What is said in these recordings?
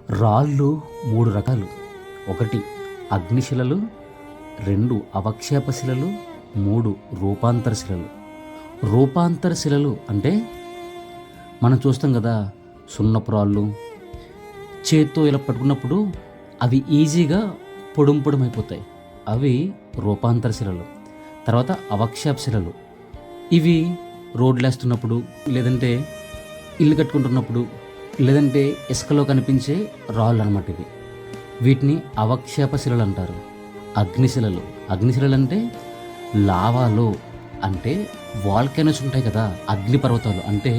రాళ్ళు 3 రకాలు. 1 అగ్నిశిలలు, 2 అవక్షేప శిలలు, 3 రూపాంతర శిలలు. రూపాంతర శిలలు అంటే మనం చూస్తాం కదా, సున్నపు రాళ్ళు చేత్తో ఇలా పట్టుకున్నప్పుడు అవి ఈజీగా పొడుం పొడుమైపోతాయి. అవి రూపాంతర శిలలు. తర్వాత అవక్షేప శిలలు, ఇవి రోడ్లు వేస్తున్నప్పుడు, లేదంటే ఇల్లు కట్టుకుంటున్నప్పుడు, లేదంటే ఇసుకలో కనిపించే రాళ్ళు అన్నమాట ఇవి. వీటిని అవక్షేప శిలలు అంటారు. అగ్నిశిలలు, అగ్నిశిలలు అంటే లావాలో, అంటే వాల్కెనోస్ ఉంటాయి కదా, అగ్ని పర్వతాలు. అంటే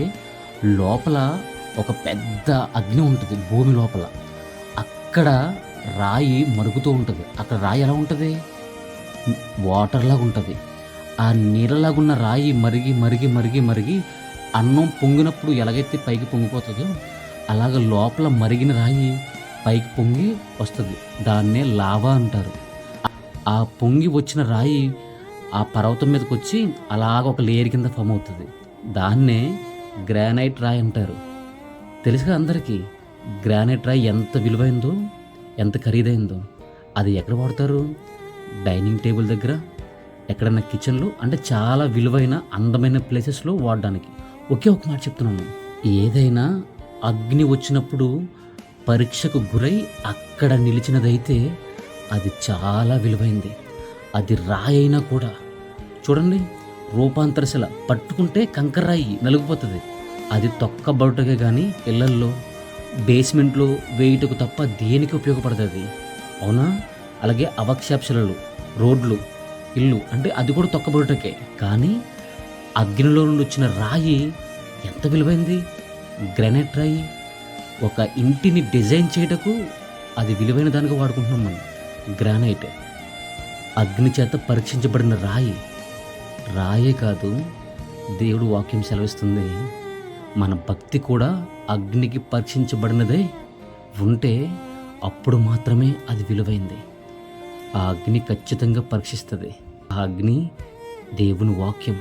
లోపల ఒక పెద్ద అగ్ని ఉంటుంది భూమి లోపల. అక్కడ రాయి మరుగుతూ ఉంటుంది. అక్కడ రాయి ఎలా ఉంటుంది? వాటర్ లాగా ఉంటుంది. ఆ నీళ్ళలాగున్న రాయి మరిగి మరిగి మరిగి మరిగి అన్నం పొంగినప్పుడు ఎలాగైతే పైకి పొంగిపోతుందో అలాగ లోపల మరిగిన రాయి పైకి పొంగి వస్తుంది. దాన్నే లావా అంటారు. ఆ పొంగి వచ్చిన రాయి ఆ పర్వతం మీదకి వచ్చి అలాగ ఒక లేయర్ కింద ఫామ్ అవుతుంది. దాన్నే గ్రానైట్ రాయి అంటారు. తెలుసుగా అందరికీ గ్రానైట్ రాయి ఎంత విలువైందో, ఎంత ఖరీదైందో. అది ఎక్కడ వాడతారు? డైనింగ్ టేబుల్ దగ్గర, ఎక్కడైనా కిచెన్లో, అంటే చాలా విలువైన అందమైన ప్లేసెస్లో వాడడానికి. ఒకే ఒక మాట చెప్తున్నాను, ఏదైనా అగ్ని వచ్చినప్పుడు పరీక్షకు గురై అక్కడ నిలిచినదైతే అది చాలా విలువైంది. అది రాయి అయినా కూడా. చూడండి, రూపాంతరశిల పట్టుకుంటే కంకర్రాయి నలిగిపోతుంది. అది తొక్కబడుటకే కానీ ఇళ్లల్లో బేస్మెంట్లో వేయుటకు తప్ప దేనికి ఉపయోగపడుతుంది? అవునా? అలాగే అవక్షేప శిలలు, రోడ్లు, ఇల్లు, అంటే అది కూడా తొక్కబడుటకే. కానీ అగ్నిలో నుండి వచ్చిన రాయి ఎంత విలువైంది? గ్రానైట్ రాయి. ఒక ఇంటిని డిజైన్ చేయటకు అది విలువైన దానికి వాడుకుంటున్నాం మనం. గ్రానైట్ అగ్ని చేత పరీక్షించబడిన రాయి. రాయే కాదు, దేవుడు వాక్యం సెలవిస్తుంది, మన భక్తి కూడా అగ్నికి పరీక్షించబడినదే ఉంటే అప్పుడు మాత్రమే అది విలువైంది. ఆ అగ్ని ఖచ్చితంగా పరీక్షిస్తుంది. ఆ అగ్ని దేవుని వాక్యం.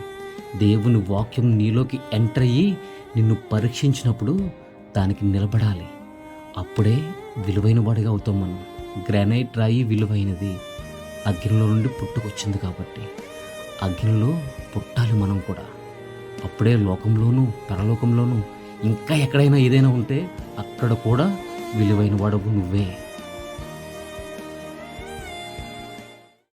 దేవుని వాక్యం నీలోకి ఎంటర్ అయ్యి నిన్ను పరీక్షించినప్పుడు దానికి నిలబడాలి. అప్పుడే విలువైన వాడిగా అవుతాం మనం. గ్రానైట్ రాయి విలువైనది, అగ్నిలో నుండి పుట్టుకొచ్చింది కాబట్టి అగ్నిలో పుట్టాలి మనం కూడా. అప్పుడే లోకంలోనూ పరలోకంలోనూ ఇంకా ఎక్కడైనా ఏదైనా ఉంటే అక్కడ కూడా విలువైన వాడవు నువ్వే.